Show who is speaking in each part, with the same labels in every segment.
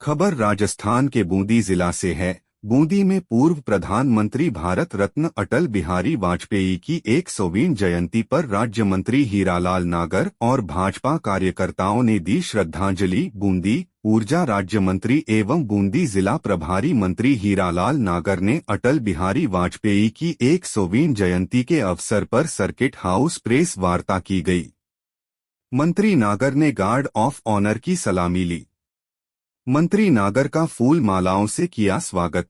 Speaker 1: खबर राजस्थान के बूंदी जिला से है। बूंदी में पूर्व प्रधानमंत्री भारत रत्न अटल बिहारी वाजपेयी की 100वीं जयंती पर राज्य मंत्री हीरालाल नागर और भाजपा कार्यकर्ताओं ने दी श्रद्धांजलि। बूंदी ऊर्जा राज्य मंत्री एवं बूंदी जिला प्रभारी मंत्री हीरालाल नागर ने अटल बिहारी वाजपेयी की 100वीं जयंती के अवसर पर सर्किट हाउस प्रेस वार्ता की गई। मंत्री नागर ने गार्ड ऑफ ऑनर की सलामी ली। मंत्री नागर का फूल मालाओं से किया स्वागत।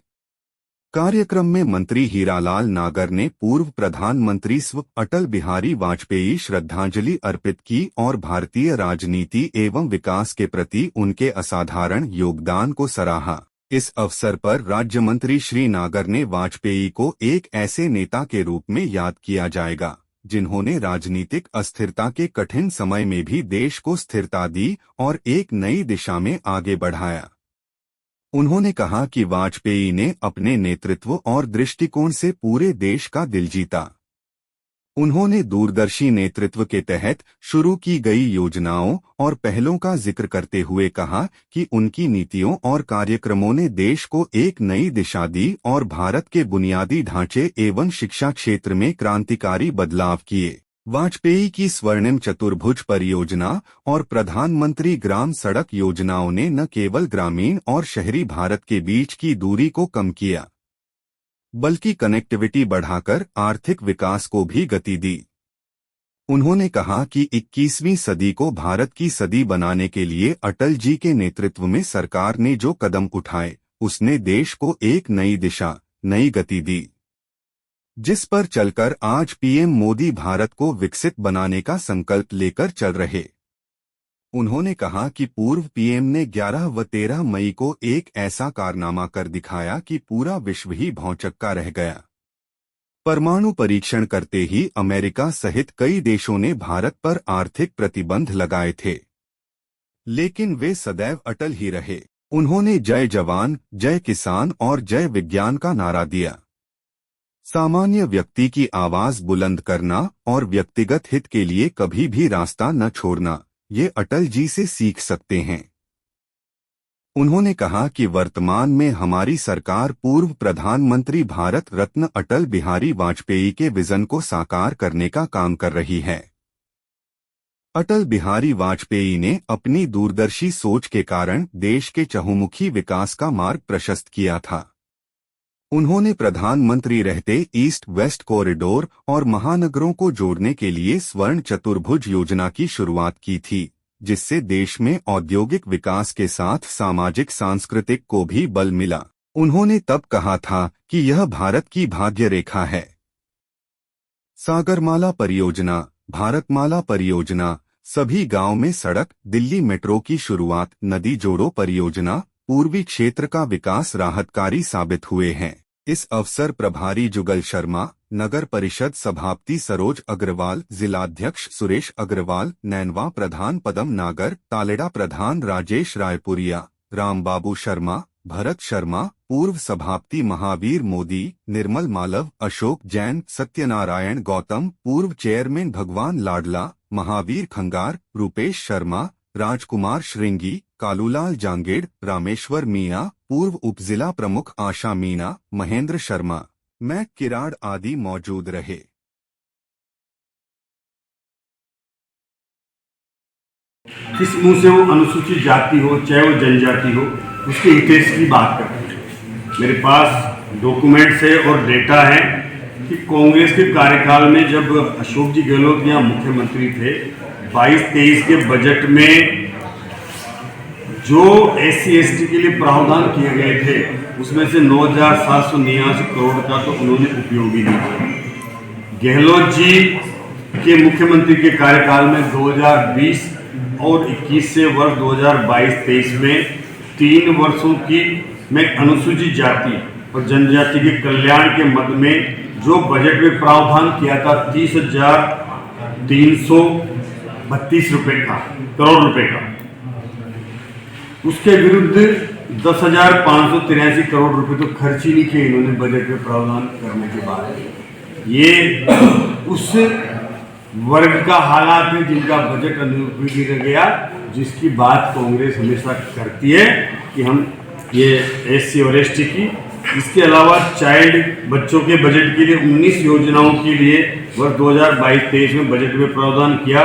Speaker 1: कार्यक्रम में मंत्री हीरालाल नागर ने पूर्व प्रधानमंत्री स्व अटल बिहारी वाजपेयी श्रद्धांजलि अर्पित की और भारतीय राजनीति एवं विकास के प्रति उनके असाधारण योगदान को सराहा। इस अवसर पर राज्य मंत्री श्री नागर ने वाजपेयी को एक ऐसे नेता के रूप में याद किया जाएगा जिन्होंने राजनीतिक अस्थिरता के कठिन समय में भी देश को स्थिरता दी और एक नई दिशा में आगे बढ़ाया। उन्होंने कहा कि वाजपेयी ने अपने नेतृत्व और दृष्टिकोण से पूरे देश का दिल जीता। उन्होंने दूरदर्शी नेतृत्व के तहत शुरू की गई योजनाओं और पहलों का जिक्र करते हुए कहा कि उनकी नीतियों और कार्यक्रमों ने देश को एक नई दिशा दी और भारत के बुनियादी ढांचे एवं शिक्षा क्षेत्र में क्रांतिकारी बदलाव किए। वाजपेयी की स्वर्णिम चतुर्भुज परियोजना और प्रधानमंत्री ग्राम सड़क योजनाओं ने न केवल ग्रामीण और शहरी भारत के बीच की दूरी को कम किया बल्कि कनेक्टिविटी बढ़ाकर आर्थिक विकास को भी गति दी। उन्होंने कहा कि 21वीं सदी को भारत की सदी बनाने के लिए अटल जी के नेतृत्व में सरकार ने जो कदम उठाए उसने देश को एक नई दिशा, नई गति दी, जिस पर चलकर आज पीएम मोदी भारत को विकसित बनाने का संकल्प लेकर चल रहे। उन्होंने कहा कि पूर्व पीएम ने 11 व 13 मई को एक ऐसा कारनामा कर दिखाया कि पूरा विश्व ही भौंचक्का रह गया। परमाणु परीक्षण करते ही अमेरिका सहित कई देशों ने भारत पर आर्थिक प्रतिबंध लगाए थे, लेकिन वे सदैव अटल ही रहे। उन्होंने जय जवान, जय किसान और जय विज्ञान का नारा दिया। सामान्य व्यक्ति की आवाज बुलंद करना और व्यक्तिगत हित के लिए कभी भी रास्ता न छोड़ना, ये अटल जी से सीख सकते हैं। उन्होंने कहा कि वर्तमान में हमारी सरकार पूर्व प्रधानमंत्री भारत रत्न अटल बिहारी वाजपेयी के विजन को साकार करने का काम कर रही है। अटल बिहारी वाजपेयी ने अपनी दूरदर्शी सोच के कारण देश के चहुमुखी विकास का मार्ग प्रशस्त किया था। उन्होंने प्रधानमंत्री रहते ईस्ट वेस्ट कॉरिडोर और महानगरों को जोड़ने के लिए स्वर्ण चतुर्भुज योजना की शुरुआत की थी, जिससे देश में औद्योगिक विकास के साथ सामाजिक सांस्कृतिक को भी बल मिला। उन्होंने तब कहा था कि यह भारत की भाग्य रेखा है। सागरमाला परियोजना, भारतमाला परियोजना, सभी गांव में सड़क, दिल्ली मेट्रो की शुरुआत, नदी जोड़ो परियोजना पूर्वी क्षेत्र का विकास राहतकारी साबित हुए हैं। इस अवसर प्रभारी जुगल शर्मा, नगर परिषद सभापति सरोज अग्रवाल, जिलाध्यक्ष सुरेश अग्रवाल, नैनवा प्रधान पदम नागर, तालेड़ा प्रधान राजेश रायपुरिया, रामबाबू शर्मा, भरत शर्मा, पूर्व सभापति महावीर मोदी, निर्मल मालव, अशोक जैन, सत्यनारायण गौतम, पूर्व चेयरमैन भगवान लाडला, महावीर खंगार, रूपेश शर्मा, राजकुमार श्रृंगी, कालूलाल जांगेड़, रामेश्वर मीणा, पूर्व उपजिला प्रमुख आशा मीणा, महेंद्र शर्मा, मैक किराड़ आदि मौजूद रहे।
Speaker 2: किस मुंह से वो अनुसूचित जाति हो चाहे वो जनजाति हो, उसके हितेश की बात करते हैं। मेरे पास डॉक्यूमेंट्स है और डेटा है कि कांग्रेस के कार्यकाल में जब अशोक जी गहलोत यहाँ मुख्यमंत्री थे, 22-23 के बजट में जो SC/ST के लिए प्रावधान किए गए थे उसमें से 9,789 करोड़ का तो उन्होंने उपयोग ही नहीं किया। गहलोत जी के मुख्यमंत्री के कार्यकाल में 2020 और 21 से वर्ष 2022-23 में 3 वर्षों की में अनुसूचित जाति और जनजाति के कल्याण के मद में जो बजट में प्रावधान किया था 30,332 करोड़ रुपए का, उसके विरुद्ध 10,583 करोड़ रुपए तो खर्च ही नहीं किए इन्होंने बजट में प्रावधान करने के बाद। ये उस वर्ग का हालात है जिनका बजट अनुपयोगी रह गया जिसकी बात कांग्रेस हमेशा करती है कि हम ये SC और ST की, इसके अलावा चाइल्ड बच्चों के बजट के लिए 19 योजनाओं के लिए वर्ष 2022-23 में बजट में प्रावधान किया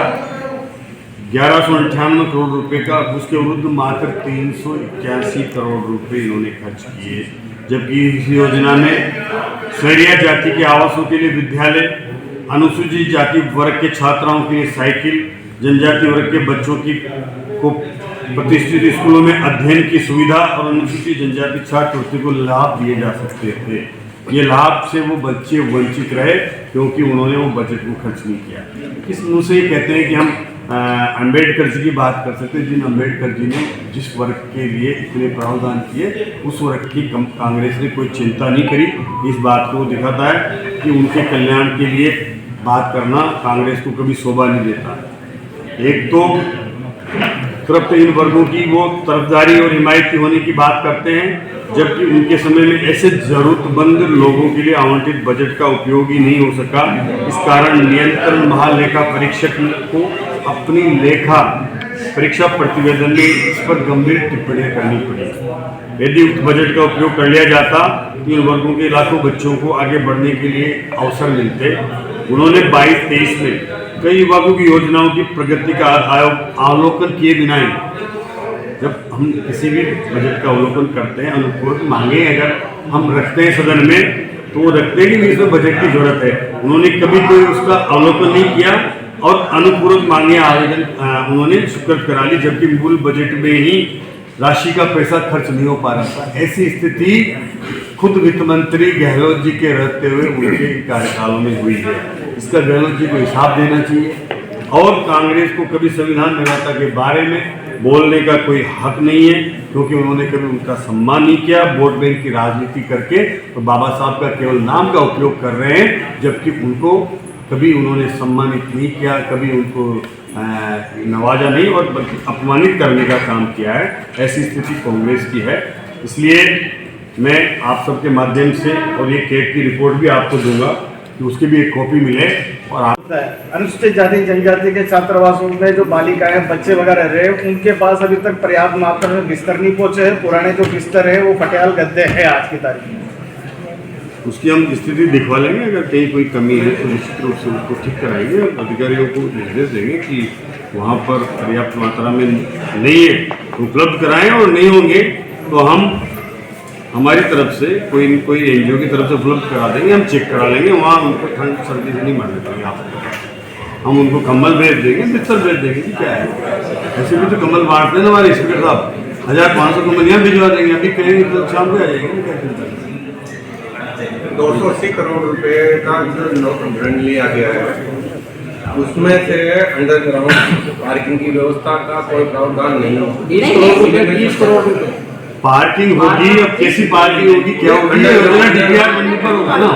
Speaker 2: 1198 करोड़ रुपए का। उसके विरुद्ध मात्र 381 करोड़ रुपए इन्होंने खर्च किए, जबकि इस योजना में शहरिया जाति के आवासों के लिए विद्यालय, अनुसूचित जाति वर्ग के छात्राओं के लिए साइकिल, जनजाति वर्ग के बच्चों को प्रतिष्ठित स्कूलों में अध्ययन की सुविधा और अनुसूचित जनजाति छात्रवृत्ति को लाभ दिए जा सकते थे। ये लाभ से वो बच्चे वंचित रहे क्योंकि उन्होंने वो बजट को खर्च नहीं किया। इस मुँह से ये कहते हैं कि हम अम्बेडकर जी की बात कर सकते हैं, जिन अम्बेडकर जी ने जिस वर्ग के लिए इतने प्रावधान किए उस वर्ग की कांग्रेस ने कोई चिंता नहीं करी। इस बात को दिखाता है कि उनके कल्याण के लिए बात करना कांग्रेस को कभी शोभा नहीं देता। एक तो तरफ इन वर्गों की वो तरफदारी और हिमायती होने की बात करते हैं, जबकि उनके समय में ऐसे जरूरतमंद लोगों के लिए आवंटित बजट का उपयोग ही नहीं हो सका। इस कारण नियंत्रण महालेखा परीक्षक को अपनी लेखा परीक्षा प्रतिवेदन में इस पर गंभीर टिप्पणियां करनी पड़ी। यदि उक्त बजट का उपयोग कर लिया जाता तो इन वर्गों के लाखों बच्चों को आगे बढ़ने के लिए अवसर मिलते। उन्होंने 22-23 में कई विभागों की योजनाओं की प्रगति का अवलोकन किए बिना ही, जब हम किसी भी बजट का अवलोकन करते हैं, अनुपूरक मांगे अगर हम रखते हैं सदन में तो वो रखते हैं कि इसमें बजट की जरूरत है। उन्होंने कभी कोई उसका अवलोकन नहीं किया और अनुपूरक मांगे आवेदन उन्होंने स्वीकृत करा ली, जबकि मूल बजट में ही राशि का पैसा खर्च नहीं हो पा रहा था। ऐसी स्थिति खुद वित्त मंत्री गहलोत जी के रहते हुए उनके कार्यकालों में हुई है। इसका गहलोत जी को हिसाब देना चाहिए। और कांग्रेस को कभी संविधान निर्माता के बारे में बोलने का कोई हक नहीं है, क्योंकि उन्होंने कभी उनका सम्मान नहीं किया। वोट बैंक की राजनीति करके तो बाबा साहब का केवल नाम का उपयोग कर रहे हैं, जबकि उनको कभी उन्होंने सम्मानित नहीं किया, कभी उनको नवाजा नहीं और बल्कि अपमानित करने का काम किया है। ऐसी स्थिति कांग्रेस की है। इसलिए मैं आप सबके माध्यम से और ये कैट की रिपोर्ट भी आपको दूंगा कि उसकी भी एक कॉपी मिले। और आप
Speaker 3: अनुसूचित जाति जनजाति के छात्रावासों में जो बालिकाएं बच्चे वगैरह रहे, उनके पास अभी तक पर्याप्त मात्रा में बिस्तर नहीं पहुंचे हैं। पुराने जो बिस्तर है वो फटियाल गद्दे हैं आज की तारीख में।
Speaker 2: उसकी हम स्थिति दिखवा लेंगे। अगर कहीं कोई कमी है तो निश्चित रूप से उसको ठीक कराएंगे और अधिकारियों को निर्देश देंगे कि वहाँ पर पर्याप्त मात्रा में नहीं है उपलब्ध कराएं, और नहीं होंगे तो हम हमारी तरफ से कोई NGO की तरफ से उपलब्ध करा देंगे। हम चेक करा लेंगे, वहाँ उनको ठंड सर्दी से नहीं मरने देंगे। आपको हम उनको कंबल भेज देंगे, बिस्तर भेज देंगे कि क्या है। ऐसे भी तो कंबल बांटते हैं हमारे स्पीकर साहब, 1500 कंबल यहाँ भिजवा देंगे। अभी कहेंगे तो शाम को आ जाएंगे।
Speaker 4: 280 करोड़ रुपए का जो ऋण लिया गया है उसमें से अंडरग्राउंड पार्किंग की व्यवस्था का कोई प्रावधान नहीं हो।
Speaker 3: 20 करोड़ रुपए
Speaker 2: पार्किंग होगी। अब कैसी पार्किंग होगी, क्या होगी, DPR बनने पर होगा ना।